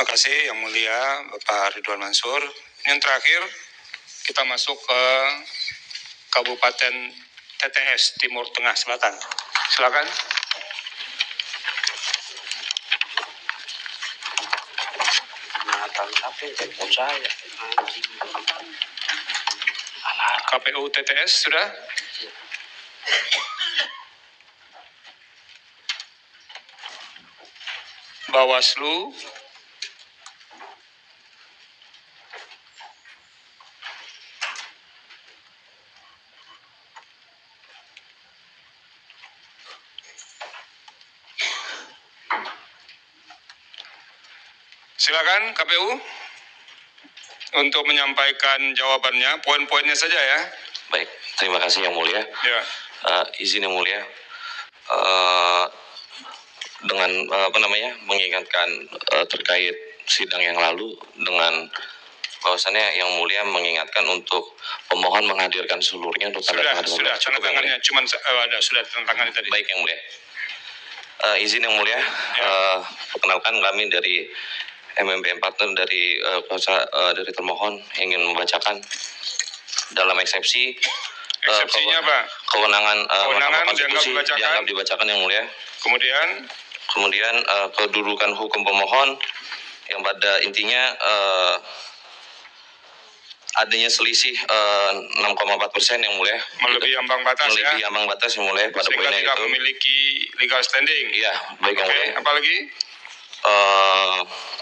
Terima kasih Yang Mulia Bapak Ridwan Mansur. Yang terakhir kita masuk ke Kabupaten TTS Timur Tengah Selatan. Silakan. KPU TTS sudah? Bawaslu. Silakan KPU untuk menyampaikan jawabannya, poin-poinnya saja ya. Baik, terima kasih Yang Mulia. Ya. Izin Yang Mulia, dengan mengingatkan terkait sidang yang lalu dengan bahwasannya Yang Mulia mengingatkan untuk pemohon menghadirkan seluruhnya untuk tanda tangan. Sudah tanda tangannya, cuman ada sudah tanda tangannya tadi. Baik Yang Mulia. Izin Yang Mulia, perkenalkan kami dari MMBM Partner dari termohon ingin membacakan dalam eksepsi Eksepsinya apa? Kewenangan Kewenangan dianggap dibacakan Yang Mulia. Kemudian kedudukan hukum pemohon yang pada intinya adanya selisih 6,4% Yang Mulia. Melebihi ambang batas melebihi ambang batas Yang Mulia pada sehingga poinnya tidak itu. memiliki legal standing. Iya, baik Yang Mulia. Apalagi?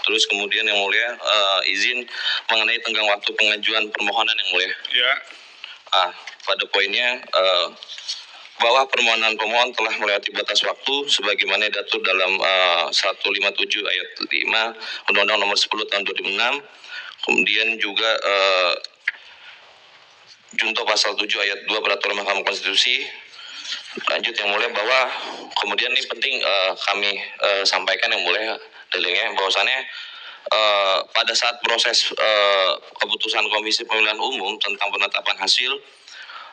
Terus kemudian Yang Mulia, izin mengenai tenggang waktu pengajuan permohonan Yang Mulia. Ya. Pada poinnya bahwa permohonan pemohon telah melewati batas waktu sebagaimana diatur dalam 157 ayat 5 Undang-Undang Nomor 10 Tahun 2006. Kemudian juga junto pasal 7 ayat 2 Peraturan Mahkamah Konstitusi. Lanjut Yang Mulia, bahwa kemudian ini penting kami sampaikan Yang Mulia dalilnya bahwasannya pada saat proses keputusan Komisi Pemilihan Umum tentang penetapan hasil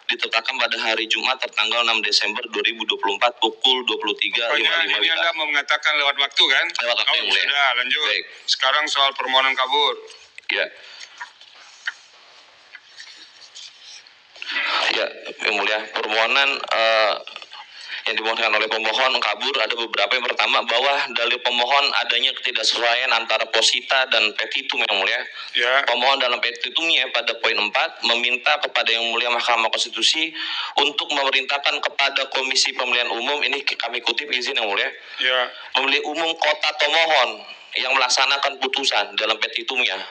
ditetapkan pada hari Jumat tertanggal 6 Desember 2024 pukul 23.55 Ini Anda mau mengatakan lewat waktu kan? Lewat waktu Yang Mulia. Sudah, lanjut. Baik. Sekarang soal permohonan kabur. Ya. Ya, Yang Mulia, permohonan yang dimohonkan oleh pemohon kabur ada beberapa. Yang pertama, bahwa dalil pemohon adanya ketidaksesuaian antara posita dan petitum Yang Mulia. Ya. Pemohon dalam petitumnya pada poin 4 meminta kepada Yang Mulia Mahkamah Konstitusi untuk memerintahkan kepada Komisi Pemilihan Umum, ini kami kutip izin Yang Mulia, Ya. Pemilih Umum Kota Tomohon yang melaksanakan putusan dalam petitumnya.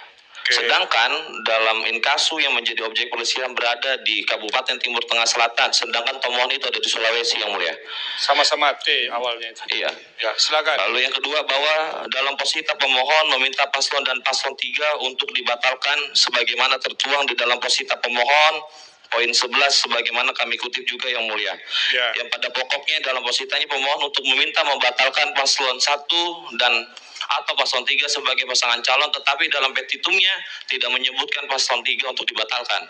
Sedangkan dalam inkasu yang menjadi objek pelesiran berada di Kabupaten Timur Tengah Selatan, sedangkan Tomohon itu ada di Sulawesi Yang Mulia. Sama-sama T awalnya itu. Iya. Ya, silakan. Lalu yang kedua, bahwa dalam posita pemohon meminta paslon dan paslon 3 untuk dibatalkan sebagaimana tertuang di dalam posita pemohon poin 11 sebagaimana kami kutip juga Yang Mulia. Ya. Yang pada pokoknya dalam positanya pemohon untuk meminta membatalkan paslon 1 dan atau paslon 3 sebagai pasangan calon, tetapi dalam petitumnya tidak menyebutkan paslon 3 untuk dibatalkan.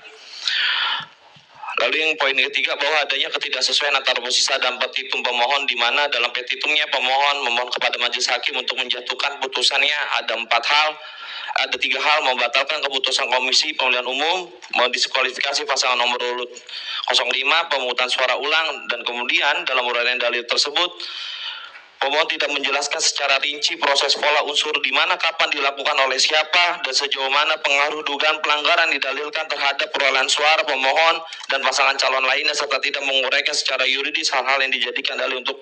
Lalu yang poin ketiga, bahwa adanya ketidaksesuaian antara posisa dan petitum pemohon, di mana dalam petitumnya pemohon memohon kepada majelis hakim untuk menjatuhkan putusannya ada 3 hal: membatalkan keputusan Komisi Pemilihan Umum, mendiskualifikasi pasangan nomor urut 05, pemungutan suara ulang, dan kemudian dalam uraian dalil tersebut pemohon tidak menjelaskan secara rinci proses pola unsur di mana, kapan dilakukan oleh siapa, dan sejauh mana pengaruh dugaan pelanggaran didalilkan terhadap perolehan suara pemohon dan pasangan calon lainnya, serta tidak menguraikan secara yuridis hal-hal yang dijadikan dalil untuk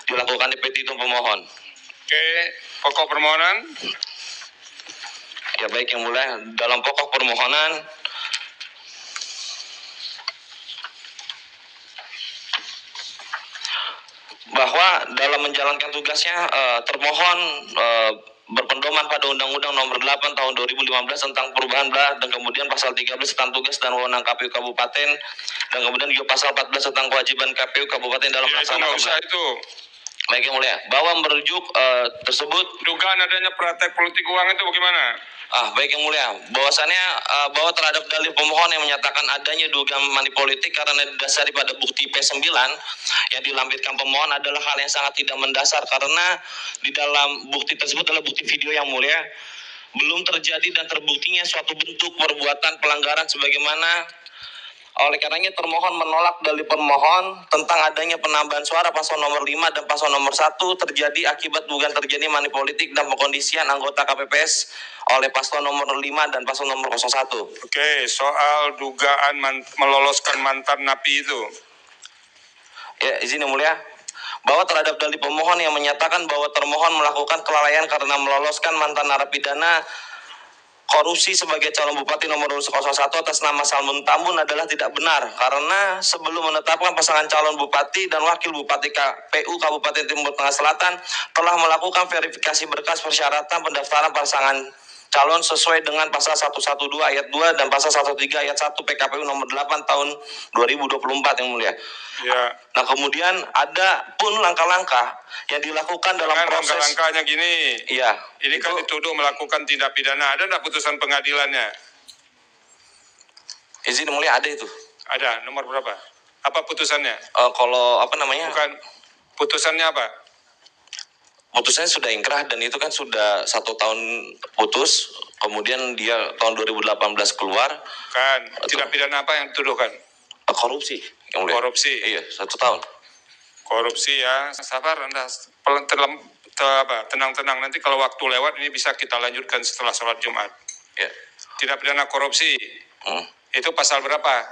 dilakukan di petitum pemohon. Oke, pokok permohonan. Ya, baik Yang Mulia, dalam pokok permohonan bahwa dalam menjalankan tugasnya termohon berpedoman pada Undang-Undang Nomor 8 Tahun 2015 tentang perubahan dan kemudian pasal 13 tentang tugas dan wewenang KPU Kabupaten, dan kemudian juga pasal 14 tentang kewajiban KPU Kabupaten dalam melaksanakan itu. Baik Yang Mulia, bahwa merujuk tersebut dugaan adanya praktek politik uang itu bagaimana? Baik Yang Mulia, bahwasannya bahwa terhadap dalil pemohon yang menyatakan adanya dugaan money politik karena didasari pada bukti P9 yang dilampirkan pemohon adalah hal yang sangat tidak mendasar, karena di dalam bukti tersebut adalah bukti video Yang Mulia, belum terjadi dan terbuktinya suatu bentuk perbuatan pelanggaran sebagaimana. Oleh karenanya termohon menolak dalil pemohon tentang adanya penambahan suara paslon nomor 5 dan paslon nomor 1 terjadi akibat dugaan terjadi manipolitik dan pengkondisian anggota KPPS oleh paslon nomor 5 dan paslon nomor 01. Oke, soal dugaan meloloskan mantan napi itu. Ya, izin yang mulia. Bahwa terhadap dalil pemohon yang menyatakan bahwa termohon melakukan kelalaian karena meloloskan mantan narapidana korupsi sebagai calon bupati nomor 01 atas nama Salmun Tambun adalah tidak benar karena sebelum menetapkan pasangan calon bupati dan wakil bupati KPU Kabupaten Timur Tengah Selatan telah melakukan verifikasi berkas persyaratan pendaftaran pasangan calon sesuai dengan pasal 112 ayat 2 dan pasal 13 ayat 1 PKPU nomor 8 tahun 2024 yang mulia. Ya. Nah kemudian ada pun langkah-langkah yang dilakukan dalam proses. Langkah-langkahnya gini. Iya. Ini kan dituduh melakukan tindak pidana. Ada nggak putusan pengadilannya? Izin yang mulia ada itu. Ada. Nomor berapa? Apa putusannya? Kalau apa namanya? Bukan. Putusannya apa? Putusannya sudah ingkrah dan itu kan sudah 1 tahun putus. Kemudian dia tahun 2018 keluar. Kan. Tindak pidana apa yang dituduhkan? Korupsi. Yang mulia. Korupsi. Iya, 1 tahun. Korupsi ya. Sabar Anda. Tenang-tenang. Nanti kalau waktu lewat ini bisa kita lanjutkan setelah sholat Jumat. Ya. Tindak pidana korupsi. Itu pasal berapa?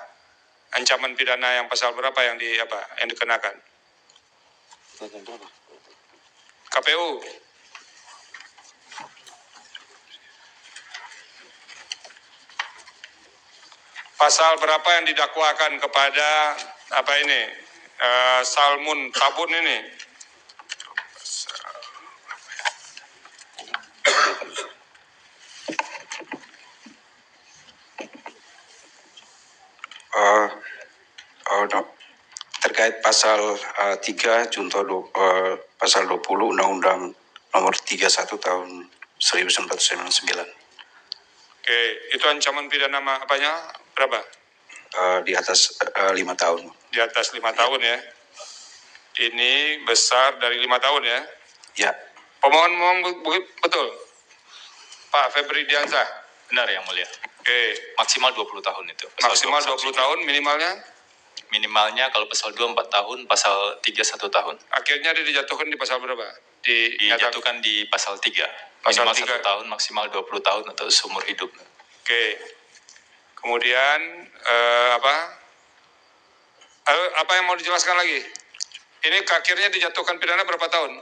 Ancaman pidana yang pasal berapa yang dikenakan? KPU. Pasal berapa yang didakwakan kepada Salmun Tambun ini? Terkait pasal 3 junto pasal 20 Undang-Undang nomor 31 tahun 1999. Oke, itu ancaman pidana berapa? Di atas 5 tahun. Di atas 5 tahun ya. Ini besar dari 5 tahun ya. Ya. Pemohon betul. Pak Febri Diansyah. Benar yang mulia. Oke. Maksimal 20 tahun itu. Maksimal 20 tahun, minimalnya? Minimalnya kalau pasal 2 4 tahun, pasal 3 1 tahun. Akhirnya dia dijatuhkan di pasal berapa? Dijatuhkan di pasal 3. Pasal minimal 3. 1 tahun, maksimal 20 tahun atau seumur hidup. Oke. Kemudian apa yang mau dijelaskan lagi? Ini akhirnya dijatuhkan pidana berapa tahun?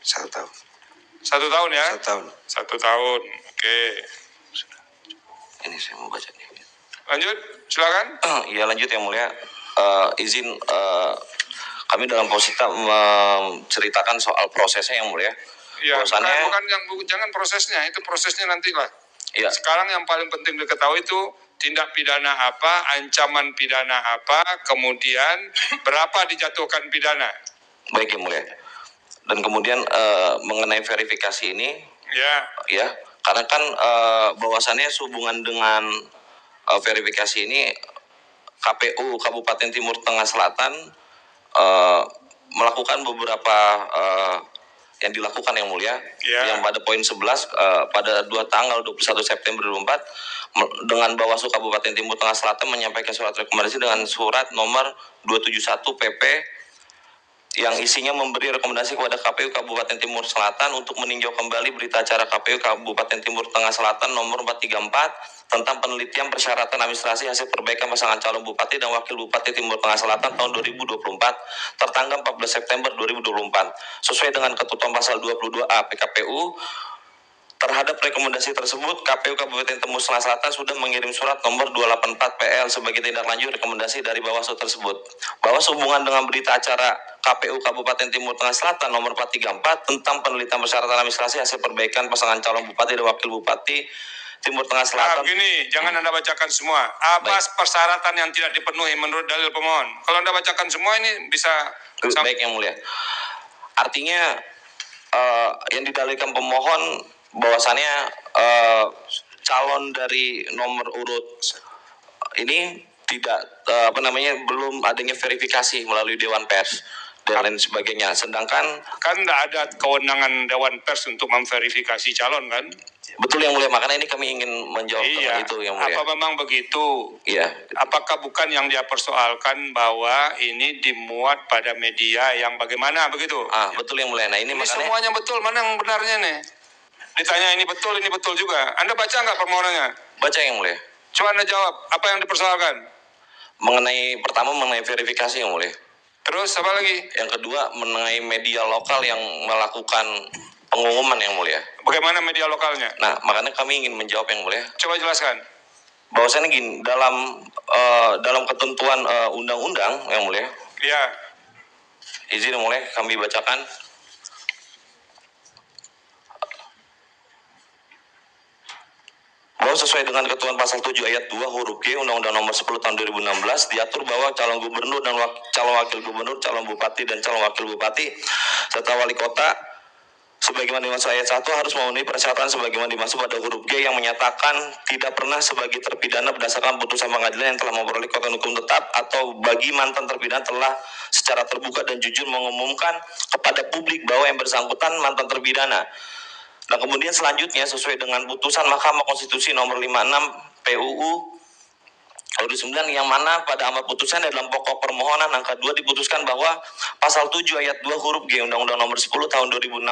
1 tahun. 1 tahun ya? 1 tahun. 1 tahun. Oke. Ini saya mau baca nih. Lanjut, silakan. Iya lanjut yang mulia. Izin kami dalam posita menceritakan soal prosesnya yang mulia. Iya, jangan prosesnya, itu prosesnya nantilah. Ya. Sekarang yang paling penting diketahui itu tindak pidana apa, ancaman pidana apa, kemudian berapa dijatuhkan pidana. Baik yang mulia. Dan kemudian mengenai verifikasi ini, ya, karena kan bahwasannya sehubungan dengan verifikasi ini KPU Kabupaten Timur Tengah Selatan melakukan beberapa yang dilakukan yang mulia, yang pada poin 11 pada 2 tanggal 21 September 2024 dengan Bawaslu Kabupaten Timur Tengah Selatan menyampaikan surat rekomendasi dengan surat nomor 271 PP yang isinya memberi rekomendasi kepada KPU Kabupaten Timur Selatan untuk meninjau kembali berita acara KPU Kabupaten Timur Tengah Selatan nomor 434 tentang penelitian persyaratan administrasi hasil perbaikan pasangan calon bupati dan wakil bupati Timur Tengah Selatan tahun 2024 tertanggal 14 September 2024 sesuai dengan ketentuan pasal 22A PKPU. Terhadap rekomendasi tersebut, KPU Kabupaten Timur Tengah Selatan sudah mengirim surat nomor 284 PL sebagai tindak lanjut rekomendasi dari Bawaslu tersebut. Bahwa sehubungan dengan berita acara KPU Kabupaten Timur Tengah Selatan nomor 434 tentang penelitian persyaratan administrasi hasil perbaikan pasangan calon bupati dan wakil bupati Timur Tengah Selatan. Gini, jangan Anda bacakan semua. Apa persyaratan yang tidak dipenuhi menurut dalil pemohon? Kalau Anda bacakan semua ini bisa... Baik yang mulia. Artinya yang didalilkan pemohon bahwasannya calon dari nomor urut ini tidak belum adanya verifikasi melalui Dewan Pers. dan lain sebagainya. Sedangkan Kan tidak ada kewenangan Dewan Pers untuk memverifikasi calon kan? betul Yang Mulia, makanya ini kami ingin menjawab Iya. itu Yang Mulia. Apa memang begitu? Iya. Apakah bukan yang dia persoalkan bahwa ini dimuat pada media yang bagaimana begitu? Betul Yang Mulia. Nah ini makanya semuanya betul, mana yang benarnya nih? Ditanya ini betul juga. Anda baca nggak permohonannya? baca Yang Mulia. Coba Anda jawab, apa yang dipersoalkan? Pertama mengenai verifikasi Yang Mulia. Terus apa lagi? Yang kedua mengenai media lokal yang melakukan pengumuman Yang Mulia. Bagaimana media lokalnya? Nah makanya kami ingin menjawab Yang Mulia. Coba jelaskan. Bahwasannya gini, dalam ketentuan undang-undang Yang Mulia. Ya, Izin Yang Mulia, kami bacakan. Bahwa sesuai dengan ketentuan pasal 7 ayat 2 huruf G Undang-Undang Nomor 10 tahun 2016 diatur bahwa calon gubernur dan calon wakil gubernur, calon bupati dan calon wakil bupati serta wali kota sebagaimana dimaksud ayat 1 harus memenuhi persyaratan sebagaimana dimaksud pada huruf G yang menyatakan tidak pernah sebagai terpidana berdasarkan putusan pengadilan yang telah memperoleh kekuatan hukum tetap atau bagi mantan terpidana telah secara terbuka dan jujur mengumumkan kepada publik bahwa yang bersangkutan mantan terpidana. Nah kemudian selanjutnya sesuai dengan putusan Mahkamah Konstitusi nomor 56 PUU 2009 yang mana pada amat putusan dalam pokok permohonan angka 2 diputuskan bahwa pasal 7 ayat 2 huruf G Undang-Undang Nomor 10 tahun 2016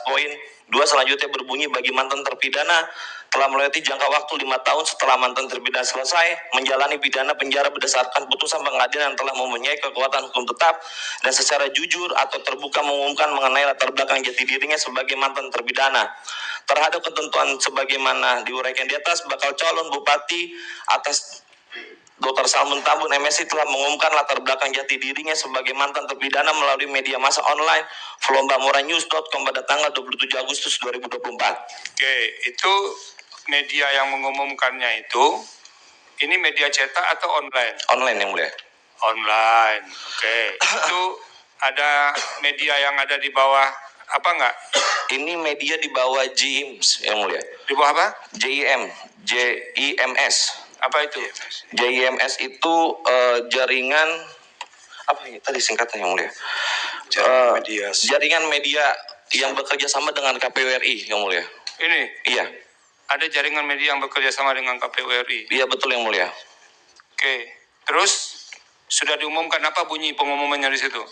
poin 2 selanjutnya berbunyi bagi mantan terpidana telah melewati jangka waktu 5 tahun setelah mantan terpidana selesai menjalani pidana penjara berdasarkan putusan pengadilan yang telah mempunyai kekuatan hukum tetap dan secara jujur atau terbuka mengumumkan mengenai latar belakang jati dirinya sebagai mantan terpidana. Terhadap ketentuan sebagaimana diuraikan di atas, bakal calon bupati atas Dr. Salmun Tambun MSI telah mengumumkan latar belakang jati dirinya sebagai mantan terpidana melalui media massa online vlombamoranews.com pada tanggal 27 Agustus 2024. Oke, itu media yang mengumumkannya itu, ini media cetak atau online? Online Yang Mulia. Online, oke. Itu ada media yang ada di bawah apa enggak? Ini media di bawah JIMS Yang Mulia. Di bawah apa? JIMS. Apa itu? JIMS itu jaringan apa ya tadi singkatnya Yang Mulia? Jaringan media yang bekerja sama dengan KPU RI Yang Mulia. Ini? Iya. Ada jaringan media yang bekerja sama dengan KPU RI? Iya betul Yang Mulia. Oke, terus sudah diumumkan apa bunyi pengumumannya di situ?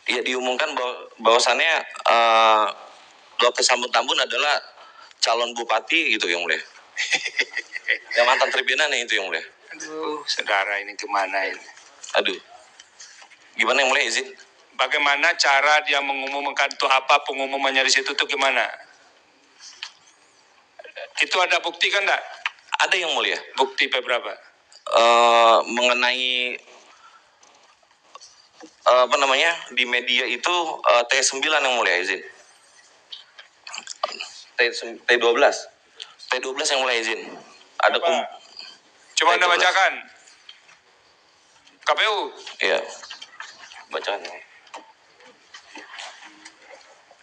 Iya diumumkan bahwasannya Dr. Salmun Tambun adalah calon bupati gitu Yang Mulia. Yang mantan terpidana itu Yang Mulia. Aduh, saudara ini kemana ini? Aduh. Gimana Yang Mulia izin? Bagaimana cara dia mengumumkan itu apa pengumumannya di situ tuh gimana? Itu ada bukti kan enggak? Ada Yang Mulia. Bukti berapa? Mengenai di media itu T9 Yang Mulia izin. T12 Yang Mulia izin. Ada Coba Anda T12. bacakan. KPU. Iya. Bacaan.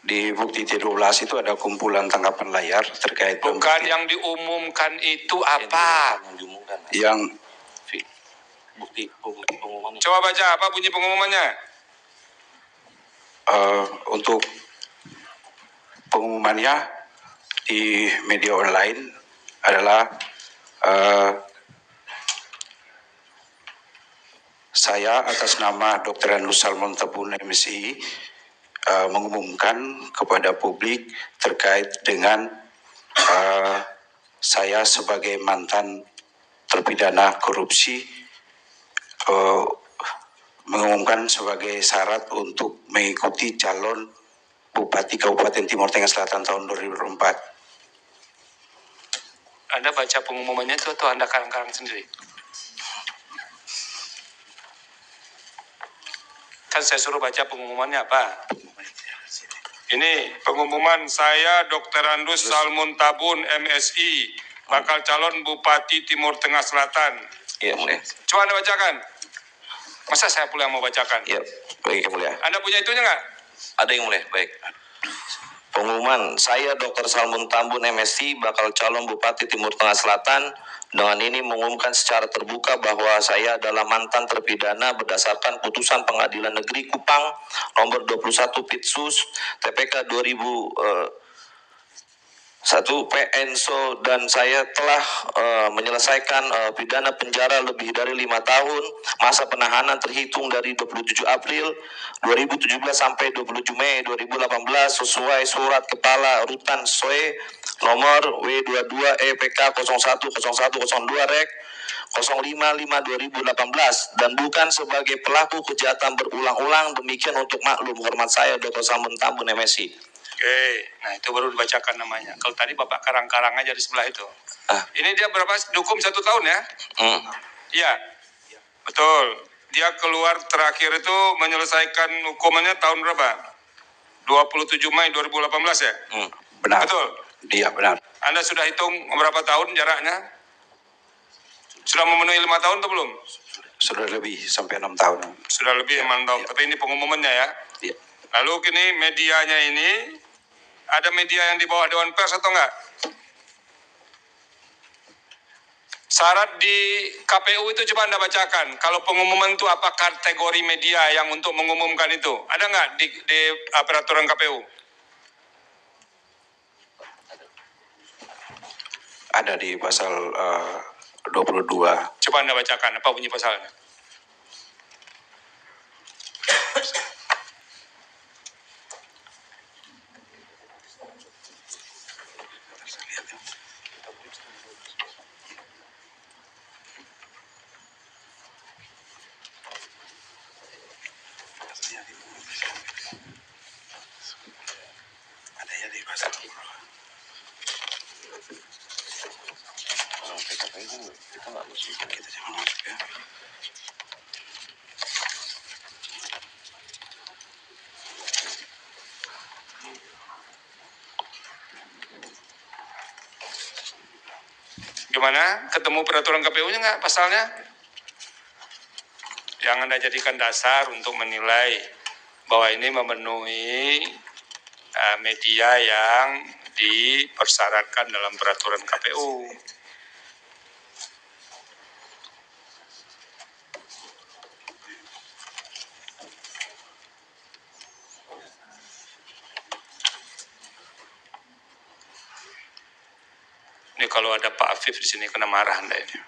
Di bukti T12 itu ada kumpulan tangkapan layar terkait Bukan yang diumumkan itu apa? Yang diumumkan. yang Bukti pengumuman. Coba baca apa bunyi pengumumannya? untuk pengumumannya di media online adalah saya atas nama Dr. Anus Salmun Tambun MSI mengumumkan kepada publik terkait dengan saya sebagai mantan terpidana korupsi mengumumkan sebagai syarat untuk mengikuti calon Bupati Kabupaten Timur Tengah Selatan tahun 2024. Anda baca pengumumannya itu atau Anda karang-karang sendiri? Kan saya suruh baca pengumumannya apa? Ini pengumuman saya Dr. Andus Salmun Tambun MSI bakal calon Bupati Timur Tengah Selatan. Iya Mulia. Coba Anda bacakan. Masa saya pula yang mau bacakan? Iya, baik Yang Mulia. Anda punya itunya nggak? Ada Yang Mulia, baik. Pengumuman, saya Dr. Salmon Tambun MSI bakal calon Bupati Timur Tengah Selatan. Dengan ini mengumumkan secara terbuka bahwa saya adalah mantan terpidana berdasarkan putusan Pengadilan Negeri Kupang nomor 21 Pitsus TPK 2001 PNSO, dan saya telah menyelesaikan pidana penjara lebih dari 5 tahun. Masa penahanan terhitung dari 27 April 2017 sampai 27 Mei 2018 sesuai surat Kepala Rutan SOE nomor W22 EPK 010102 Rek 055/2018 dan bukan sebagai pelaku kejahatan berulang-ulang. Demikian untuk maklum. Hormat saya Dr. Salmon Tambun MSI. Oke, nah itu baru dibacakan namanya. Kalau tadi Bapak karang-karang aja di sebelah itu. Ini dia berapa? Dihukum 1 tahun ya? Iya, betul. Dia keluar terakhir itu menyelesaikan hukumannya tahun berapa? 27 Mei 2018 ya? Benar. Betul? Iya, benar. Anda sudah hitung berapa tahun jaraknya? Sudah memenuhi 5 tahun atau belum? Sudah lebih sampai 6 tahun. Sudah lebih 6 tahun, tapi ini pengumumannya ya. Iya. Lalu kini medianya ini, ada media yang di bawah Dewan Pers atau enggak? Syarat di KPU itu coba Anda bacakan. Kalau pengumuman itu apa kategori media yang untuk mengumumkan itu? Ada enggak di peraturan KPU? Ada di pasal 22. Coba Anda bacakan, apa bunyi pasalnya? Ada ya di pasal. Kita jangan masuk ya. Gimana? Ketemu peraturan KPU-nya nggak pasalnya? Yang Anda jadikan dasar untuk menilai bahwa ini memenuhi media yang dipersyaratkan dalam peraturan KPU. Ini kalau ada Pak Afif di sini kena marah Anda ini.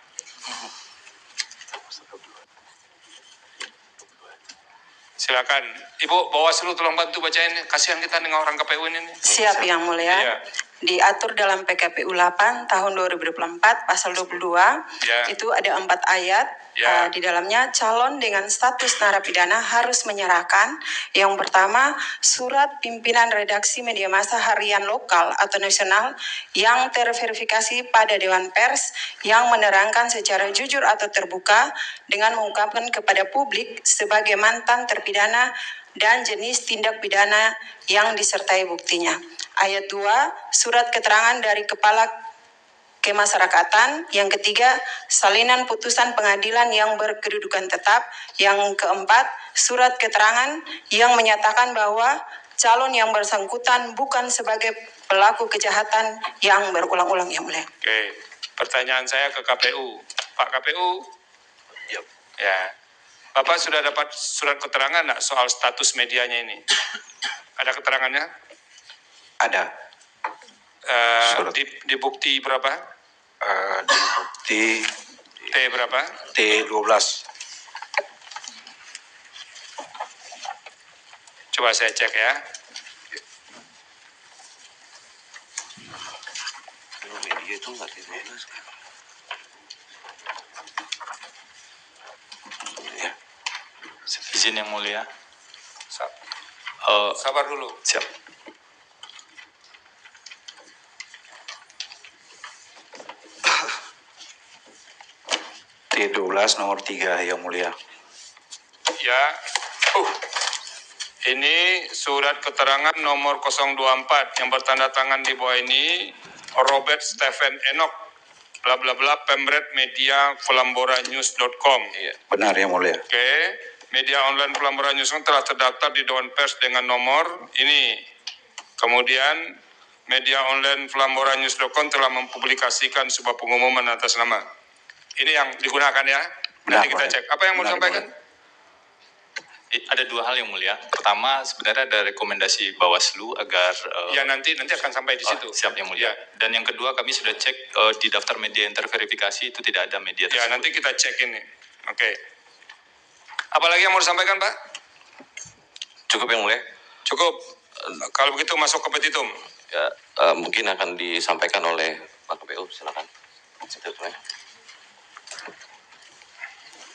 Silakan, Ibu Bawaslu tolong bantu bacain. Kasihan kita dengan orang KPU ini. Siap Yang Mulia. Iya. Diatur dalam PKPU 8 tahun 2024 pasal 22 Ya. itu ada 4 ayat. Ya. Di dalamnya calon dengan status narapidana harus menyerahkan yang pertama surat pimpinan redaksi media massa harian lokal atau nasional yang terverifikasi pada Dewan Pers yang menerangkan secara jujur atau terbuka dengan mengungkapkan kepada publik sebagai mantan terpidana dan jenis tindak pidana yang disertai buktinya. Ayat 2, surat keterangan dari Kepala Kemasyarakatan. Yang ketiga, salinan putusan pengadilan yang berkedudukan tetap. Yang keempat, surat keterangan yang menyatakan bahwa calon yang bersangkutan bukan sebagai pelaku kejahatan yang berulang-ulang, Yang Mulia. Oke, pertanyaan saya ke KPU. Pak KPU, ya, Bapak sudah dapat surat keterangan nggak soal status medianya ini? Ada keterangannya? Ada. Di bukti berapa? Di bukti T berapa? T12. Coba saya cek ya. Media itu nggak T12 kan? Ya. Izin Yang Mulia. Sabar dulu. Siap. T12 nomor 3 Yang Mulia. Ya. Ini surat keterangan nomor 024 yang bertanda tangan di bawah ini Robert Stephen Enoch bla bla bla Pemret Media Flambora-news.com. Iya. Benar Yang Mulia. Oke, media online Flambora News telah terdaftar di Dewan Pers dengan nomor ini Kemudian media online flambora.news.com telah mempublikasikan sebuah pengumuman atas nama. Ini yang digunakan ya. Nanti kita cek. Apa yang mau disampaikan? Ada dua hal yang mulia. Pertama, sebenarnya ada rekomendasi Bawaslu agar Ya nanti akan sampai di situ. siap yang mulia. Ya. Dan yang kedua, kami sudah cek di daftar media yang terverifikasi itu tidak ada media Ya tersebut. nanti kita cek ini. Oke. Apalagi yang mau disampaikan, Pak? Cukup yang mulia. Cukup. Kalau begitu masuk ke petitum. Ya, mungkin akan disampaikan oleh Pak KPU, silakan.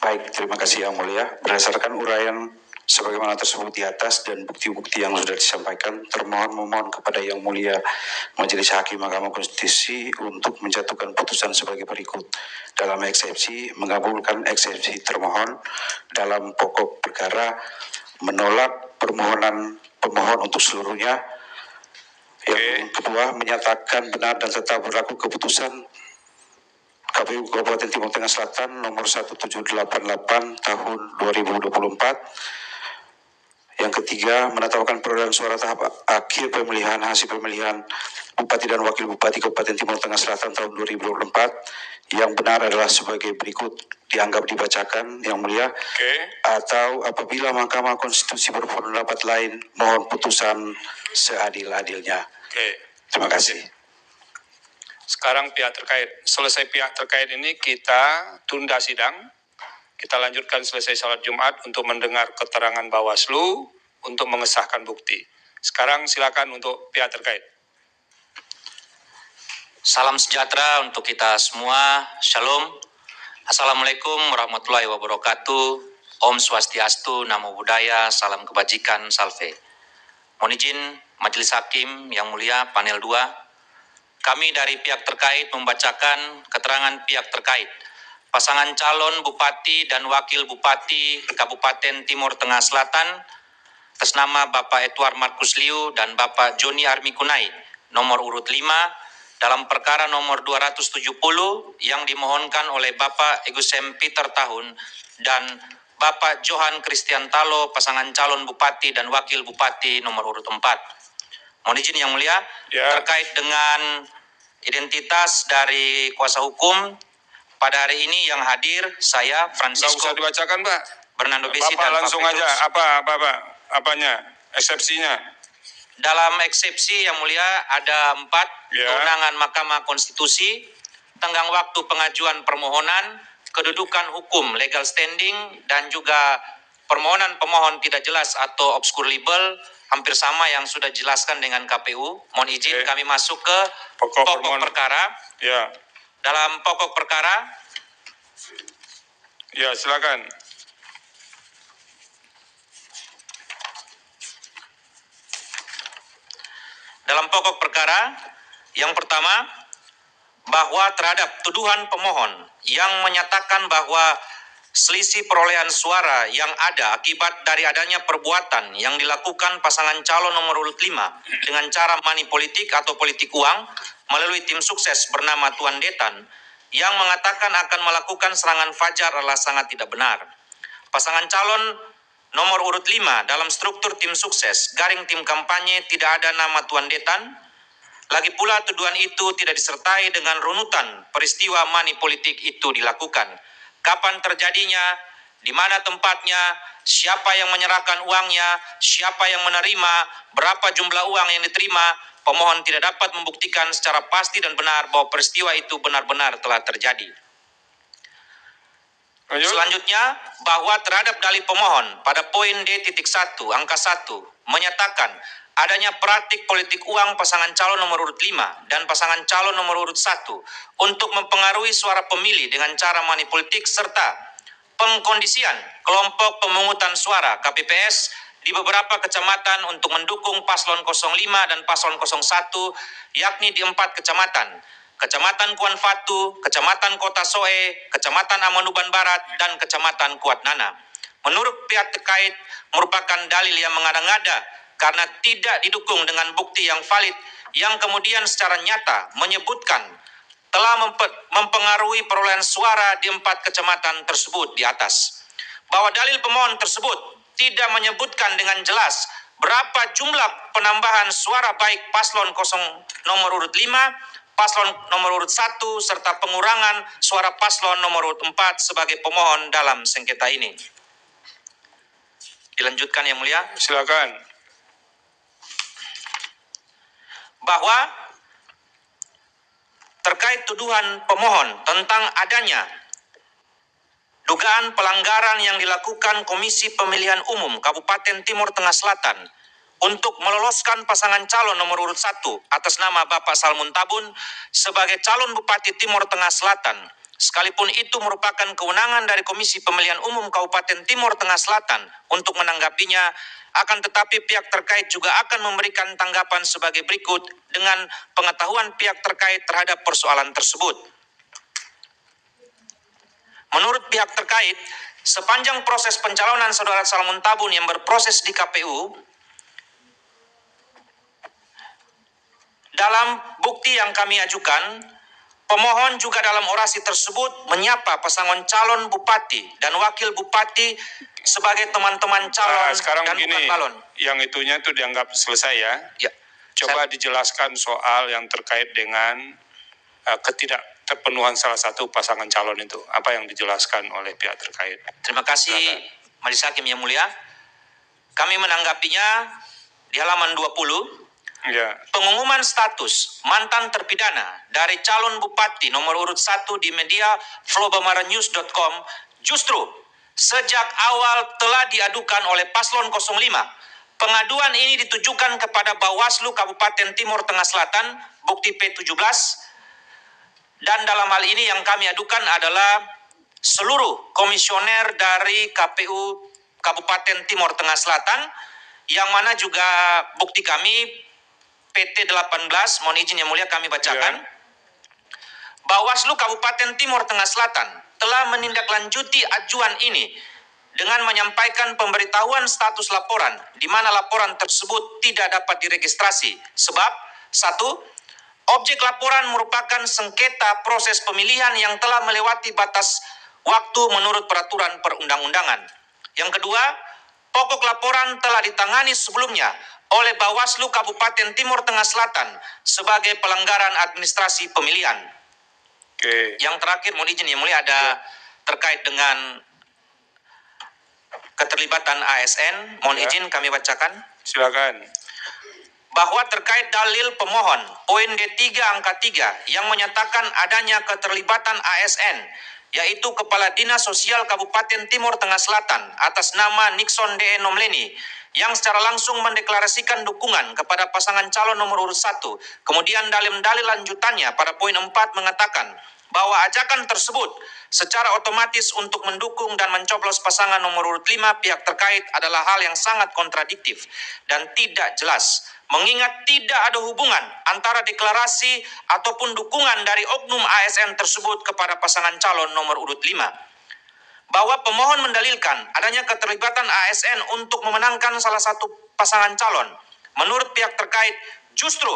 Baik, terima kasih Yang Mulia. Berdasarkan uraian sebagaimana tersebut di atas dan bukti-bukti yang sudah disampaikan, termohon memohon kepada Yang Mulia Majelis Hakim Mahkamah Konstitusi untuk menjatuhkan putusan sebagai berikut. Dalam eksepsi, mengabulkan eksepsi termohon dalam pokok perkara, menolak permohonan pemohon untuk seluruhnya. Yang kedua, menyatakan benar dan tetap berlaku keputusan KPU Kabupaten Timur Tengah Selatan nomor 1788 tahun 2024. Yang ketiga, menetapkan perolehan suara tahap akhir pemilihan hasil pemilihan Bupati dan Wakil Bupati Kabupaten Timur Tengah Selatan tahun 2024 yang benar adalah sebagai berikut, dianggap dibacakan Yang Mulia. Atau apabila Mahkamah Konstitusi berpendapat lain, mohon putusan seadil-adilnya. Terima kasih. Sekarang pihak terkait. Selesai pihak terkait ini kita tunda sidang. Kita lanjutkan selesai salat Jumat untuk mendengar keterangan Bawaslu untuk mengesahkan bukti. Sekarang silakan untuk pihak terkait. Salam sejahtera untuk kita semua. Shalom. Assalamualaikum warahmatullahi wabarakatuh. Om Swastiastu, Namo Buddhaya, salam kebajikan, salve. Mohon izin Majelis Hakim yang mulia panel 2. Kami dari pihak terkait membacakan keterangan pihak terkait. Pasangan calon Bupati dan Wakil Bupati Kabupaten Timur Tengah Selatan atas nama Bapak Edward Markus Liu dan Bapak Joni Armi Kunai, nomor urut 5, dalam perkara nomor 270 yang dimohonkan oleh Bapak Egusem Peter Tahun dan Bapak Johan Christian Talo, pasangan calon Bupati dan Wakil Bupati nomor urut 4. Mohon izin Yang Mulia, terkait dengan identitas dari kuasa hukum, pada hari ini yang hadir saya Francisco. Nggak usah dibacakan, Pak. Bernardo Besi Bapak dan langsung Pak aja. Apanya? Eksepsinya. Dalam eksepsi Yang Mulia ada 4 kewenangan Mahkamah Konstitusi, tenggang waktu pengajuan permohonan, kedudukan hukum legal standing, dan juga permohonan pemohon tidak jelas atau obscure libel, hampir sama yang sudah dijelaskan dengan KPU. Mohon izin kami masuk ke pokok perkara. Ya. Dalam pokok perkara. Ya, silakan. Dalam pokok perkara, yang pertama, bahwa terhadap tuduhan pemohon yang menyatakan bahwa selisih perolehan suara yang ada akibat dari adanya perbuatan yang dilakukan pasangan calon nomor urut 5 dengan cara money politik atau politik uang melalui tim sukses bernama Tuan Detan yang mengatakan akan melakukan serangan fajar adalah sangat tidak benar. Pasangan calon nomor urut 5 dalam struktur tim sukses garing tim kampanye tidak ada nama Tuan Detan. Lagi pula tuduhan itu tidak disertai dengan runutan peristiwa money politik itu dilakukan. Kapan terjadinya, di mana tempatnya, siapa yang menyerahkan uangnya, siapa yang menerima, berapa jumlah uang yang diterima, pemohon tidak dapat membuktikan secara pasti dan benar bahwa peristiwa itu benar-benar telah terjadi. Selanjutnya, bahwa terhadap dalil pemohon pada poin D.1 angka 1 menyatakan adanya praktik politik uang pasangan calon nomor urut 5 dan pasangan calon nomor urut 1 untuk mempengaruhi suara pemilih dengan cara money politik serta pengkondisian kelompok pemungutan suara KPPS di beberapa kecamatan untuk mendukung paslon 05 dan paslon 01 yakni di 4 kecamatan. Kecamatan Kuan Fatu, Kecamatan Kota Soe, Kecamatan Amanuban Barat, dan Kecamatan Kuat Nana. Menurut pihak terkait merupakan dalil yang mengada-ngada karena tidak didukung dengan bukti yang valid yang kemudian secara nyata menyebutkan telah mempengaruhi perolehan suara di 4 kecamatan tersebut di atas. Bahwa dalil pemohon tersebut tidak menyebutkan dengan jelas berapa jumlah penambahan suara baik paslon nomor urut 5, paslon nomor urut 1, serta pengurangan suara paslon nomor urut 4 sebagai pemohon dalam sengketa ini. Dilanjutkan Yang Mulia. Silakan. Bahwa terkait tuduhan pemohon tentang adanya dugaan pelanggaran yang dilakukan Komisi Pemilihan Umum Kabupaten Timur Tengah Selatan untuk meloloskan pasangan calon nomor urut 1 atas nama Bapak Salmun Tabun sebagai calon Bupati Timur Tengah Selatan, sekalipun itu merupakan kewenangan dari Komisi Pemilihan Umum Kabupaten Timur Tengah Selatan untuk menanggapinya, akan tetapi pihak terkait juga akan memberikan tanggapan sebagai berikut dengan pengetahuan pihak terkait terhadap persoalan tersebut. Menurut pihak terkait, sepanjang proses pencalonan Saudara Salmun Tabun yang berproses di KPU, dalam bukti yang kami ajukan, pemohon juga dalam orasi tersebut menyapa pasangan calon bupati dan wakil bupati sebagai teman-teman calon Sekarang dan begini, bukan calon. yang itunya itu dianggap selesai ya. Ya. Coba dijelaskan soal yang terkait dengan ketidakterpenuhan salah satu pasangan calon itu. Apa yang dijelaskan oleh pihak terkait? Terima kasih Majelis Hakim yang mulia. Kami menanggapinya di halaman 20. Ya. Pengumuman status mantan terpidana dari calon bupati nomor urut 1 di media flowbamaranews.com justru sejak awal telah diadukan oleh paslon 05. Pengaduan ini ditujukan kepada Bawaslu Kabupaten Timur Tengah Selatan, bukti P17, dan dalam hal ini yang kami adukan adalah seluruh komisioner dari KPU Kabupaten Timur Tengah Selatan, yang mana juga bukti kami PT 18, mohon izin yang mulia kami bacakan. Ya. Bawaslu Kabupaten Timur Tengah Selatan telah menindaklanjuti ajuan ini dengan menyampaikan pemberitahuan status laporan, di mana laporan tersebut tidak dapat diregistrasi. Sebab, 1. Objek laporan merupakan sengketa proses pemilihan yang telah melewati batas waktu menurut peraturan perundang-undangan. Yang kedua, pokok laporan telah ditangani sebelumnya oleh Bawaslu Kabupaten Timur Tengah Selatan sebagai pelanggaran administrasi pemilihan. Oke. Yang terakhir, mohon izin yang mulia, ada terkait dengan keterlibatan ASN. Mohon izin kami bacakan. Silakan. Bahwa terkait dalil pemohon, poin D3 angka 3 yang menyatakan adanya keterlibatan ASN, yaitu Kepala Dinas Sosial Kabupaten Timur Tengah Selatan atas nama Nixon D. Nomleni, yang secara langsung mendeklarasikan dukungan kepada pasangan calon nomor urut 1. Kemudian dalil-dalil lanjutannya pada poin 4 mengatakan bahwa ajakan tersebut secara otomatis untuk mendukung dan mencoblos pasangan nomor urut 5 pihak terkait adalah hal yang sangat kontradiktif dan tidak jelas, mengingat tidak ada hubungan antara deklarasi ataupun dukungan dari oknum ASN tersebut kepada pasangan calon nomor urut 5. Bahwa pemohon mendalilkan adanya keterlibatan ASN untuk memenangkan salah satu pasangan calon. Menurut pihak terkait, justru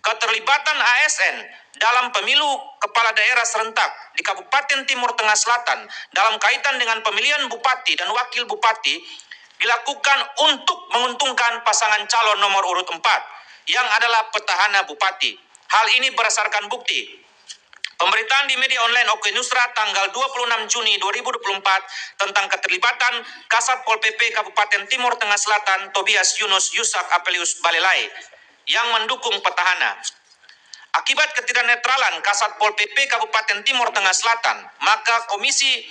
keterlibatan ASN dalam pemilu kepala daerah serentak di Kabupaten Timur Tengah Selatan dalam kaitan dengan pemilihan bupati dan wakil bupati dilakukan untuk menguntungkan pasangan calon nomor urut 4 yang adalah petahana bupati. Hal ini berdasarkan bukti pemberitaan di media online Oke Nusra tanggal 26 Juni 2024 tentang keterlibatan Kasat Pol PP Kabupaten Timur Tengah Selatan Tobias Yunus Yusak Apelius Balelai yang mendukung petahana. Akibat ketidaknetralan Kasat Pol PP Kabupaten Timur Tengah Selatan, maka Komisi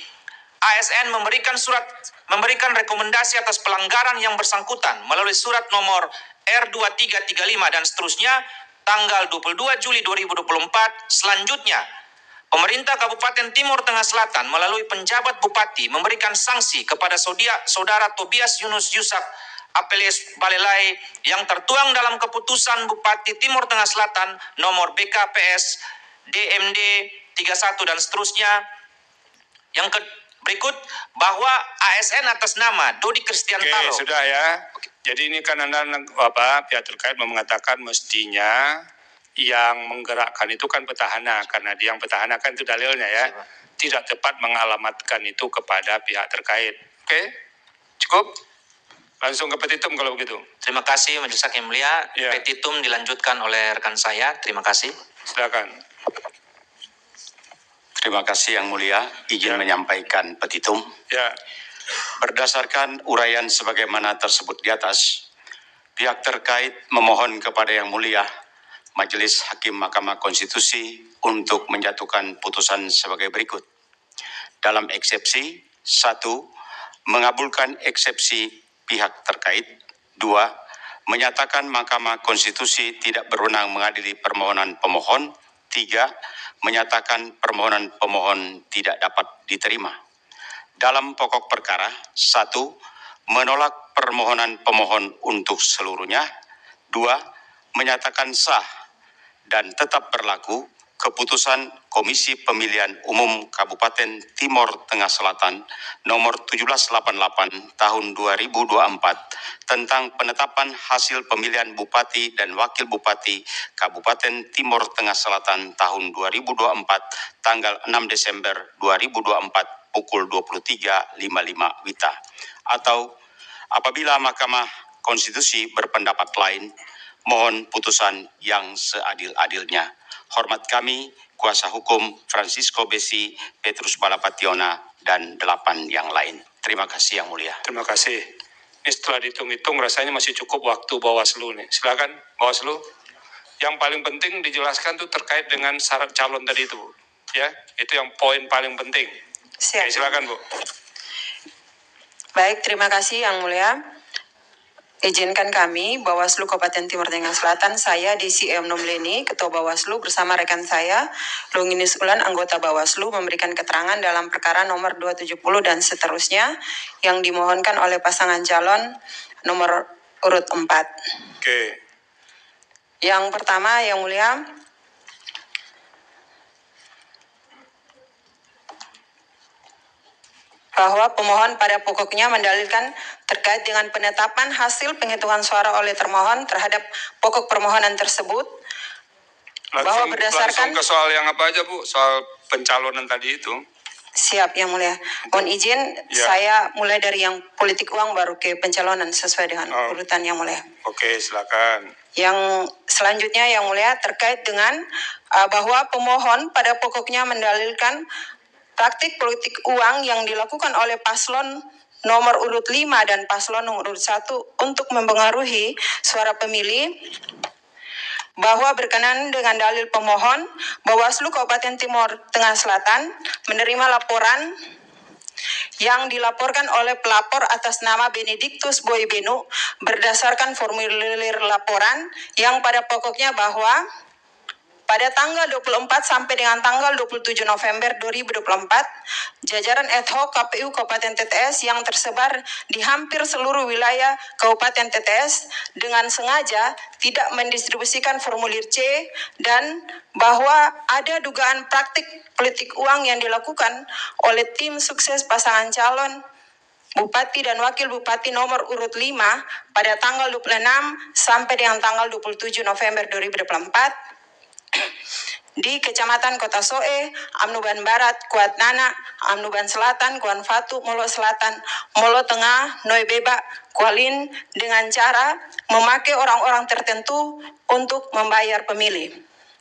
ASN memberikan rekomendasi atas pelanggaran yang bersangkutan melalui surat nomor R2335 dan seterusnya tanggal 22 Juli 2024. Selanjutnya, pemerintah Kabupaten Timur Tengah Selatan melalui penjabat bupati memberikan sanksi kepada saudara Tobias Yunus Yusak Apelius Balelai yang tertuang dalam keputusan Bupati Timur Tengah Selatan nomor BKPS DMD 31 dan seterusnya. Yang berikut, bahwa ASN atas nama Dodi Kristiantalo. Oke, sudah ya. Jadi ini kan pihak terkait mengatakan mestinya yang menggerakkan itu kan petahana, karena dia yang petahana kan itu dalilnya ya. Tidak tepat mengalamatkan itu kepada pihak terkait. Oke? Cukup? Langsung ke petitum kalau begitu. Terima kasih Majelis Hakim yang mulia. Ya. Petitum dilanjutkan oleh rekan saya. Terima kasih. Silakan. Terima kasih Yang Mulia, izin Ya. menyampaikan petitum. Ya, Berdasarkan uraian sebagaimana tersebut di atas, pihak terkait memohon kepada Yang Mulia Majelis Hakim Mahkamah Konstitusi untuk menjatuhkan putusan sebagai berikut. Dalam eksepsi, 1. Mengabulkan eksepsi pihak terkait. 2. Menyatakan Mahkamah Konstitusi tidak berwenang mengadili permohonan pemohon. 3. Menyatakan permohonan pemohon tidak dapat diterima. Dalam pokok perkara, 1. Menolak permohonan pemohon untuk seluruhnya. 2. Menyatakan sah dan tetap berlaku keputusan Komisi Pemilihan Umum Kabupaten Timor Tengah Selatan nomor 1788 tahun 2024 tentang penetapan hasil pemilihan Bupati dan Wakil Bupati Kabupaten Timor Tengah Selatan tahun 2024 tanggal 6 Desember 2024 pukul 23.55 WITA. Atau apabila Mahkamah Konstitusi berpendapat lain, mohon putusan yang seadil-adilnya. Hormat kami, kuasa hukum Francisco Besi, Petrus Balapationa, dan 8 yang lain. Terima kasih Yang Mulia. terima kasih. Ini setelah dihitung-hitung rasanya masih cukup waktu Bawaslu nih. Silakan Bawaslu. Yang paling penting dijelaskan tuh terkait dengan syarat calon tadi itu, Bu. Ya, itu yang poin paling penting. Siap. Oke, silakan Bu. Baik, terima kasih Yang Mulia. Izinkan kami, Bawaslu Kabupaten Timor Tengah Selatan, saya Desi M. Nomleni, Ketua Bawaslu bersama rekan saya, Longinus Ulan, anggota Bawaslu, memberikan keterangan dalam perkara nomor 270 dan seterusnya yang dimohonkan oleh pasangan calon nomor urut 4. Oke, Yang pertama, Yang Mulia, bahwa pemohon pada pokoknya mendalilkan terkait dengan penetapan hasil penghitungan suara oleh termohon terhadap pokok permohonan tersebut bahwa berdasarkan langsung ke soal yang apa aja Bu? Soal pencalonan tadi itu. siap Yang Mulia. Mohon izin Ya. saya mulai dari yang politik uang baru ke pencalonan sesuai dengan Oh. urutan Yang Mulia. Oke, silakan. Yang selanjutnya Yang Mulia terkait dengan bahwa pemohon pada pokoknya mendalilkan praktik politik uang yang dilakukan oleh paslon nomor urut 5 dan paslon nomor urut 1 untuk mempengaruhi suara pemilih, bahwa berkenan dengan dalil pemohon, Bawaslu Kabupaten Timor Tengah Selatan menerima laporan yang dilaporkan oleh pelapor atas nama Benedictus Boybenu berdasarkan formulir laporan yang pada pokoknya bahwa pada tanggal 24 sampai dengan tanggal 27 November 2024, jajaran ad hoc KPU Kabupaten TTS yang tersebar di hampir seluruh wilayah Kabupaten TTS dengan sengaja tidak mendistribusikan formulir C dan bahwa ada dugaan praktik politik uang yang dilakukan oleh tim sukses pasangan calon Bupati dan Wakil Bupati nomor urut 5 pada tanggal 26 sampai dengan tanggal 27 November 2024 di Kecamatan Kota Soe, Amnuban Barat, Kuat Nana, Amnuban Selatan, Kuan Fatu, Molo Selatan, Molo Tengah, Noibeba, Kualin dengan cara memakai orang-orang tertentu untuk membayar pemilih.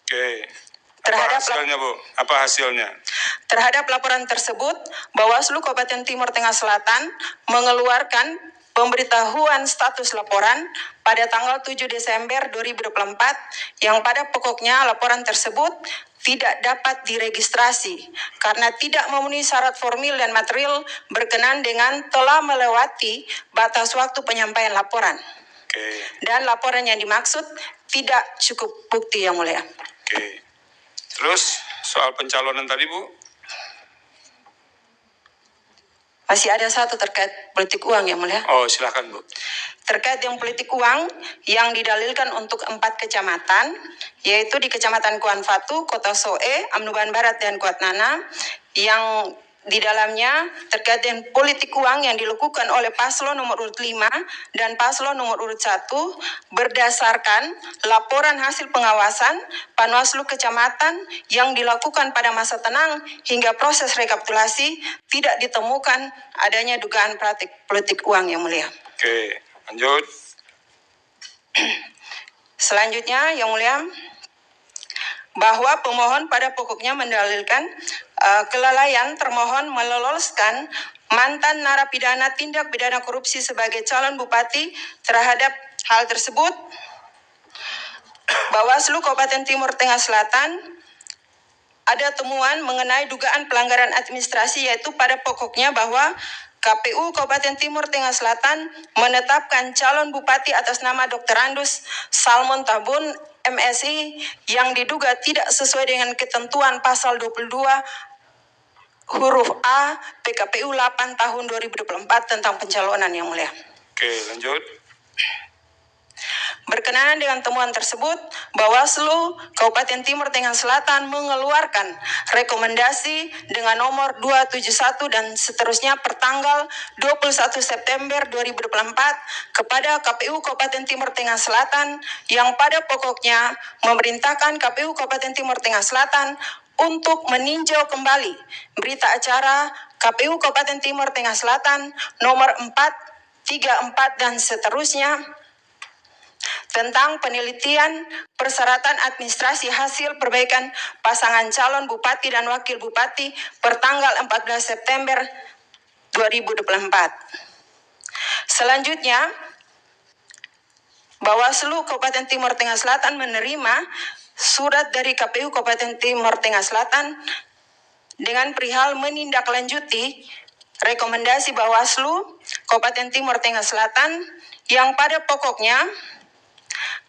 Oke. Terhadap Apa hasilnya Bu? Apa hasilnya? Terhadap laporan tersebut, Bawaslu Kabupaten Timor Tengah Selatan mengeluarkan pemberitahuan status laporan pada tanggal 7 Desember 2024 yang pada pokoknya laporan tersebut tidak dapat diregistrasi karena tidak memenuhi syarat formil dan material berkenan dengan telah melewati batas waktu penyampaian laporan. Oke. Dan laporan yang dimaksud tidak cukup bukti Yang Mulia. Oke. Terus soal pencalonan tadi Bu? Masih ada satu terkait politik uang Yang Mulia. Oh, silakan Bu. Terkait yang politik uang yang didalilkan untuk 4 kecamatan, yaitu di Kecamatan Kuan Fatu, Kota Soe, Amnuban Barat, dan Kuat Nana, yang di dalamnya terkait dengan politik uang yang dilakukan oleh paslon nomor urut 5 dan paslon nomor urut 1 berdasarkan laporan hasil pengawasan Panwaslu Kecamatan yang dilakukan pada masa tenang hingga proses rekapitulasi tidak ditemukan adanya dugaan praktik politik uang Yang Mulia. Oke. Lanjut. Selanjutnya, Yang Mulia, bahwa pemohon pada pokoknya mendalilkan kelalaian termohon meloloskan mantan narapidana tindak pidana korupsi sebagai calon bupati. Terhadap hal tersebut, Bawaslu Kabupaten Timur Tengah Selatan ada temuan mengenai dugaan pelanggaran administrasi, yaitu pada pokoknya bahwa KPU Kabupaten Timur Tengah Selatan menetapkan calon bupati atas nama Dr. Andus Salmon Tabun MSI yang diduga tidak sesuai dengan ketentuan pasal 22 huruf A PKPU 8 tahun 2024 tentang pencalonan, Yang Mulia. Oke, lanjut. Berkenaan dengan temuan tersebut, Bawaslu Kabupaten Timur Tengah Selatan mengeluarkan rekomendasi dengan nomor 271 dan seterusnya pertanggal 21 September 2024 kepada KPU Kabupaten Timur Tengah Selatan yang pada pokoknya memerintahkan KPU Kabupaten Timur Tengah Selatan untuk meninjau kembali berita acara KPU Kabupaten Timur Tengah Selatan nomor 434 dan seterusnya tentang penelitian persyaratan administrasi hasil perbaikan pasangan calon bupati dan wakil bupati pertanggal 14 September 2024. Selanjutnya, Bawaslu Kabupaten Timur Tengah Selatan menerima surat dari KPU Kabupaten Timur Tengah Selatan dengan perihal menindaklanjuti rekomendasi Bawaslu Kabupaten Timur Tengah Selatan yang pada pokoknya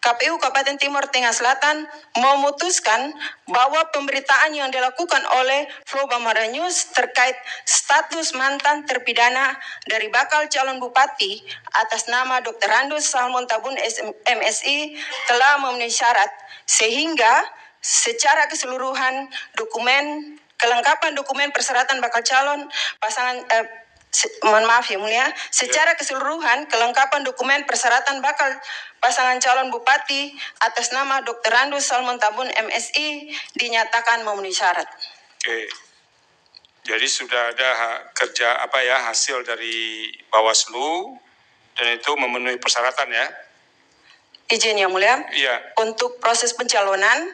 KPU Kabupaten Timur Tengah Selatan memutuskan bahwa pemberitaan yang dilakukan oleh Flow Bambara News terkait status mantan terpidana dari bakal calon bupati atas nama Dr. Andus Salmon Tabun MSI telah memenuhi syarat, sehingga secara keseluruhan kelengkapan dokumen persyaratan bakal calon pasangan mohon maaf, Yang Mulia, secara keseluruhan kelengkapan dokumen persyaratan bakal pasangan calon bupati atas nama Dr. Andus Salmon Tabun MSI dinyatakan memenuhi syarat. Oke. Jadi sudah ada hasil dari Bawaslu dan itu memenuhi persyaratan ya. Izin, Yang Mulia. Iya. Untuk proses pencalonan,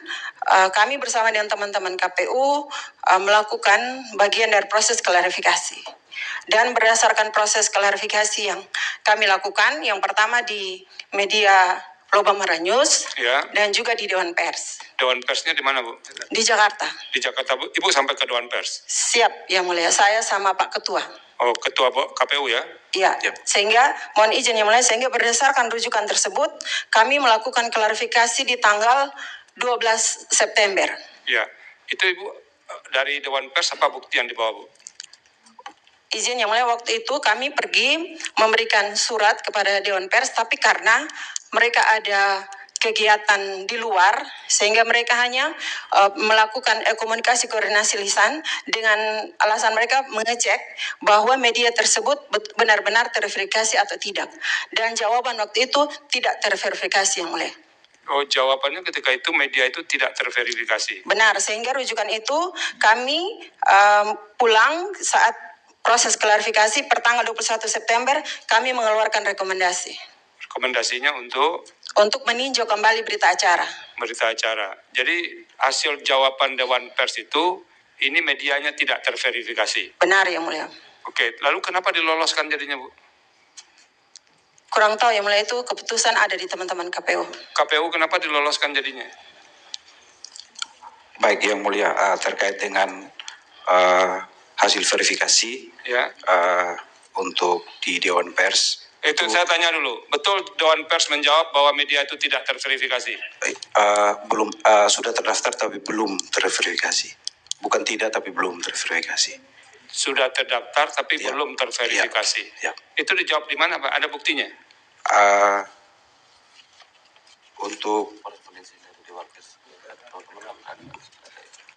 kami bersama dengan teman-teman KPU melakukan bagian dari proses klarifikasi. Dan berdasarkan proses klarifikasi yang kami lakukan, yang pertama di media Flow Bambara News, Ya. dan juga di Dewan Pers. Dewan Persnya di mana, Bu? Di Jakarta. Di Jakarta, Bu. Ibu sampai ke Dewan Pers? Siap, Yang Mulia. Saya sama Pak Ketua. Oh, Ketua KPU ya? Iya, sehingga mohon izin Yang Mulia, sehingga berdasarkan rujukan tersebut, kami melakukan klarifikasi di tanggal 12 September. Ya. Itu Ibu dari Dewan Pers apa bukti yang dibawa, Bu? Izin Yang Mulia, waktu itu kami pergi memberikan surat kepada Dewan Pers, tapi karena mereka ada kegiatan di luar, sehingga mereka hanya melakukan komunikasi koordinasi lisan dengan alasan mereka mengecek bahwa media tersebut benar-benar terverifikasi atau tidak. Dan jawaban waktu itu tidak terverifikasi, Yang Mulia. Oh, jawabannya ketika itu media itu tidak terverifikasi. Benar, sehingga rujukan itu kami pulang saat proses klarifikasi pertanggal 21 September kami mengeluarkan rekomendasi. Rekomendasinya untuk meninjau kembali berita acara. Berita acara. Jadi hasil jawaban Dewan Pers itu ini medianya tidak terverifikasi. Benar, Yang Mulia. Oke, lalu kenapa diloloskan jadinya, Bu? Kurang tahu, Yang Mulia, itu keputusan ada di teman-teman KPU. KPU kenapa diloloskan jadinya? Baik, Yang Mulia, terkait dengan hasil verifikasi Ya. untuk di Dewan Pers. Itu saya tanya dulu, betul Dewan Pers menjawab bahwa media itu tidak terverifikasi? Belum, sudah terdaftar tapi belum terverifikasi. Bukan tidak tapi belum terverifikasi. Sudah terdaftar tapi Ya. belum terverifikasi. Ya. Itu dijawab di mana, Pak? Ada buktinya? Untuk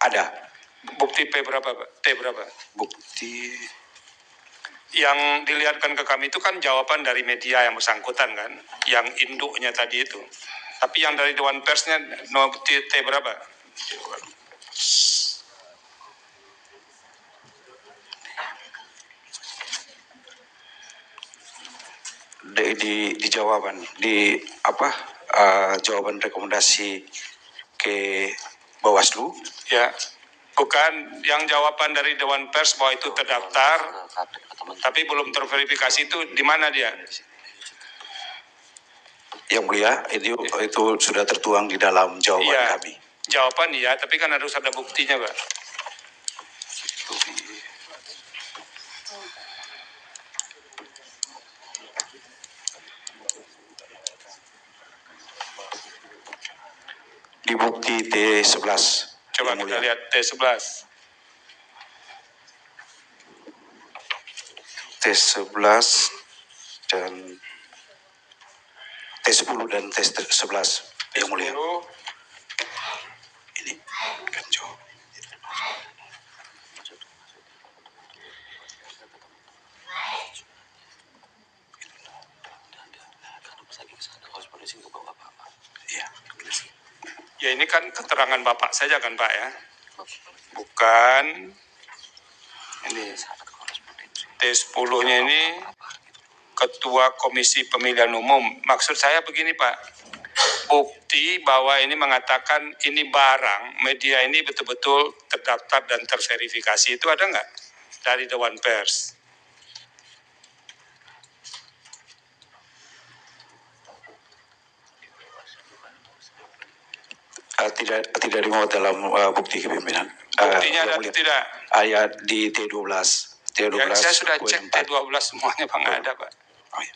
ada Bukti P berapa, Pak? T berapa? bukti. Yang dilihatkan ke kami itu kan jawaban dari media yang bersangkutan kan, yang induknya tadi itu. Tapi yang dari Dewan Persnya bukti T berapa? di jawaban di jawaban rekomendasi ke Bawaslu. Ya, bukan yang jawaban dari Dewan Pers bahwa itu terdaftar, tapi belum terverifikasi itu di mana dia? Yang mulia, itu sudah tertuang di dalam jawaban Iya, kami. jawaban iya, tapi kan harus ada buktinya, Pak. Di bukti T11. Coba Yang kita mulia. lihat T11. T11 dan T10 dan T11 yang mulia. Ini kan jawab. Iya. Ya ini kan keterangan Bapak saja kan Pak ya? Bukan. Ini T10-nya ini Ketua Komisi Pemilihan Umum. Maksud saya begini Pak, bukti bahwa ini mengatakan ini barang, media ini betul-betul terdaftar dan terverifikasi itu ada nggak dari Dewan Pers? Tidak dimuat dalam bukti kepimpinan. Buktinya ada atau tidak? Ayat di T12. Ya, saya sudah cek T12 semuanya Pak, nggak ada Pak. Oh, ya.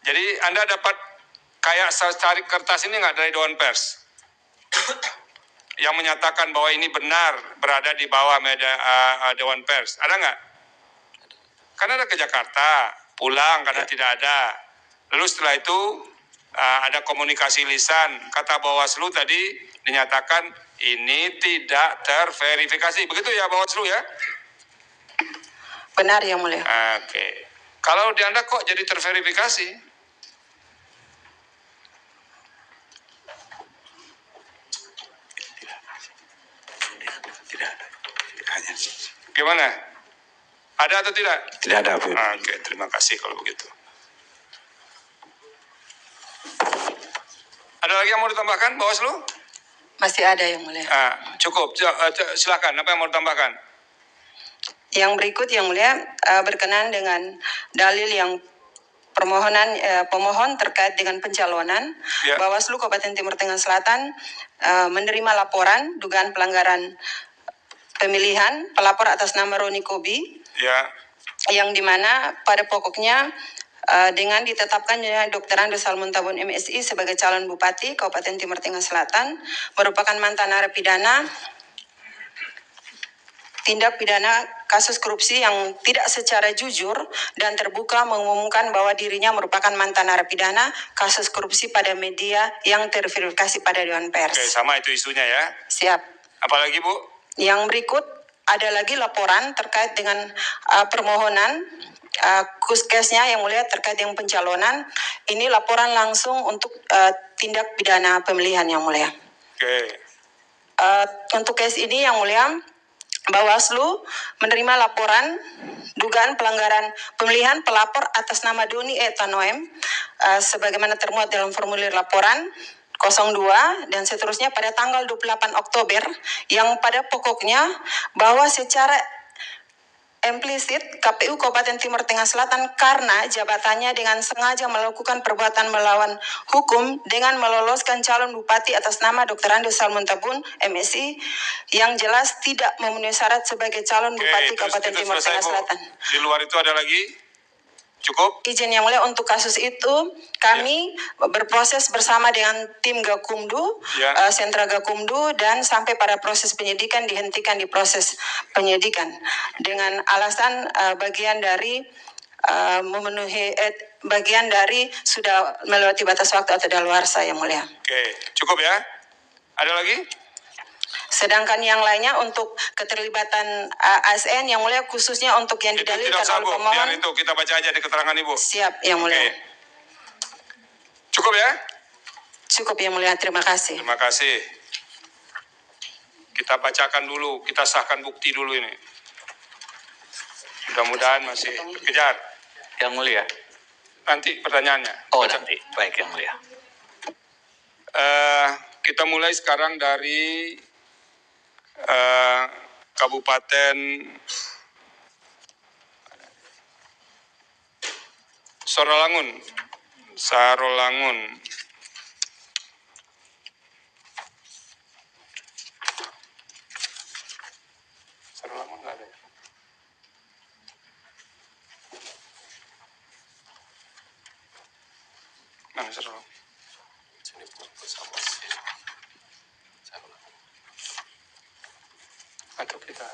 Jadi Anda dapat kayak cari kertas ini nggak dari Dewan Pers? Yang menyatakan bahwa ini benar berada di bawah media Dewan Pers. Ada nggak? Karena ada ke Jakarta, pulang karena tidak ada. Lalu setelah itu ada komunikasi lisan. Kata Bawaslu tadi dinyatakan ini tidak terverifikasi. Begitu ya Bawaslu ya? Benar Yang Mulia. Oke. Kalau di Anda kok jadi terverifikasi? Tidak ada. Hanya Gimana? Ada atau tidak? tidak ada. Bu. Oke, terima kasih kalau begitu. Ada lagi yang mau ditambahkan, Bawaslu? Masih ada Yang Mulia. Cukup, silakan. Apa yang mau ditambahkan? Yang berikut Yang Mulia berkenaan dengan dalil yang pemohon terkait dengan pencalonan. Ya. Bawaslu Kabupaten Timur Tengah Selatan menerima laporan dugaan pelanggaran pemilihan pelapor atas nama Roni Kobi, Ya, yang dimana pada pokoknya dengan ditetapkannya Dr. Andes Salmon Tabun MSI sebagai calon Bupati Kabupaten Timur Tengah Selatan merupakan mantan narapidana tindak pidana kasus korupsi yang tidak secara jujur dan terbuka mengumumkan bahwa dirinya merupakan mantan narapidana kasus korupsi pada media yang terverifikasi pada Dewan Pers. oke, sama itu isunya ya. Siap. Apalagi Bu? Yang berikut ada lagi laporan terkait dengan permohonan kuskesnya Yang Mulia terkait dengan pencalonan. Ini laporan langsung untuk tindak pidana pemilihan Yang Mulia. Oke, Untuk case ini Yang Mulia, Bawaslu menerima laporan dugaan pelanggaran pemilihan pelapor atas nama Doni Etanoem sebagaimana termuat dalam formulir laporan 02 dan seterusnya pada tanggal 28 Oktober yang pada pokoknya bahwa secara implisit KPU Kabupaten Timur Tengah Selatan karena jabatannya dengan sengaja melakukan perbuatan melawan hukum dengan meloloskan calon bupati atas nama Dr. Andes Salmon Tabun MSI yang jelas tidak memenuhi syarat sebagai calon bupati Kabupaten itu Timur selesai Tengah Bu. Selatan. Di luar itu ada lagi? Cukup? Izin Yang Mulia, untuk kasus itu kami berproses bersama dengan tim Gakumdu, Ya. sentra Gakumdu, dan sampai pada proses penyidikan dihentikan di proses penyidikan dengan alasan bagian dari memenuhi bagian dari sudah melewati batas waktu atau daluarsa Yang Mulia. Oke, cukup ya? Ada lagi? Sedangkan yang lainnya untuk keterlibatan ASN Yang Mulia, khususnya untuk yang Itu tidak didalilkan usah oleh Bu, pemohon. biar itu kita baca aja di keterangan Ibu. Siap Yang Mulia. Oke. Cukup ya? Cukup Yang Mulia, terima kasih. Terima kasih. Kita bacakan dulu, kita sahkan bukti dulu ini. Mudah-mudahan masih kejar. Yang mulia, nanti pertanyaannya. Oh, Baca. nanti. Baik, Yang Mulia. Kita mulai sekarang dari Kabupaten Sarolangun. Sarolangun nggak ada ya? Mana Sarolangun? Atau kita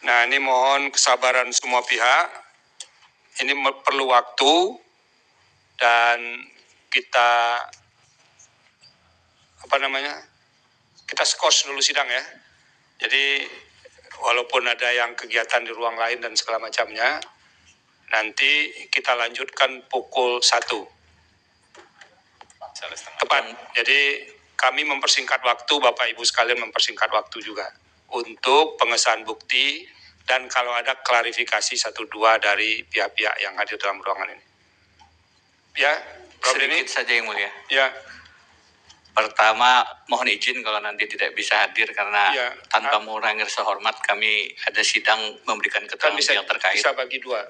Nah, ini mohon kesabaran semua pihak. Ini perlu waktu dan kita kita skors dulu sidang ya. Jadi walaupun ada yang kegiatan di ruang lain dan segala macamnya, nanti kita lanjutkan pukul 1. Tepat. Jadi kami mempersingkat waktu, Bapak Ibu sekalian mempersingkat waktu juga untuk pengesahan bukti dan kalau ada klarifikasi 1-2 dari pihak-pihak yang hadir dalam ruangan ini. Ya, Prof. Denny? Sedikit saja Yang Mulia. Ya. Pertama, mohon izin kalau nanti tidak bisa hadir karena Ya. tanpa mengurangi rasa hormat kami ada sidang memberikan keterangan yang terkait. Bisa bagi 2.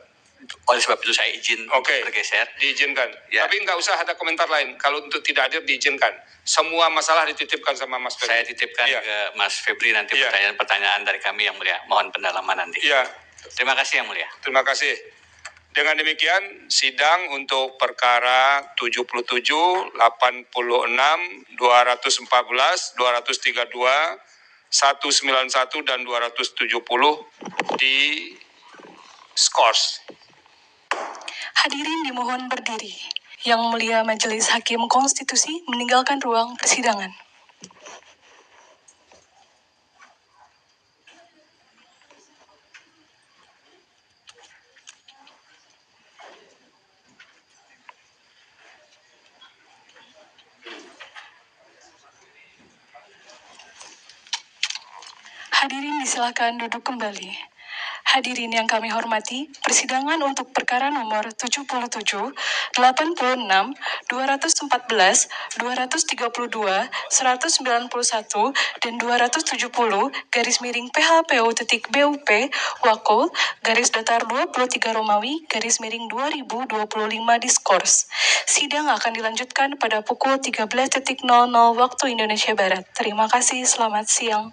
Oleh sebab itu saya izin Oke. untuk bergeser. Diizinkan. Ya. Tapi nggak usah ada komentar lain. Kalau untuk tidak hadir diizinkan. Semua masalah dititipkan sama Mas Ferry. Saya titipkan Iya. ke Mas Febri nanti Iya. pertanyaan-pertanyaan dari kami Yang Mulia. Mohon pendalaman nanti. Iya, Terima kasih Yang Mulia. terima kasih. Dengan demikian, sidang untuk perkara 77, 86, 214, 232, 191, dan 270 di skors. Hadirin dimohon berdiri. Yang Mulia Majelis Hakim Konstitusi meninggalkan ruang persidangan. Hadirin disilakan duduk kembali. Hadirin yang kami hormati, persidangan untuk perkara nomor 77, 86, 214, 232, 191, dan 270 garis miring PHPU.BUP Wakul garis datar 23 Romawi garis miring 2025 diskors. Sidang akan dilanjutkan pada pukul 13.00 waktu Indonesia Barat. Terima kasih, selamat siang.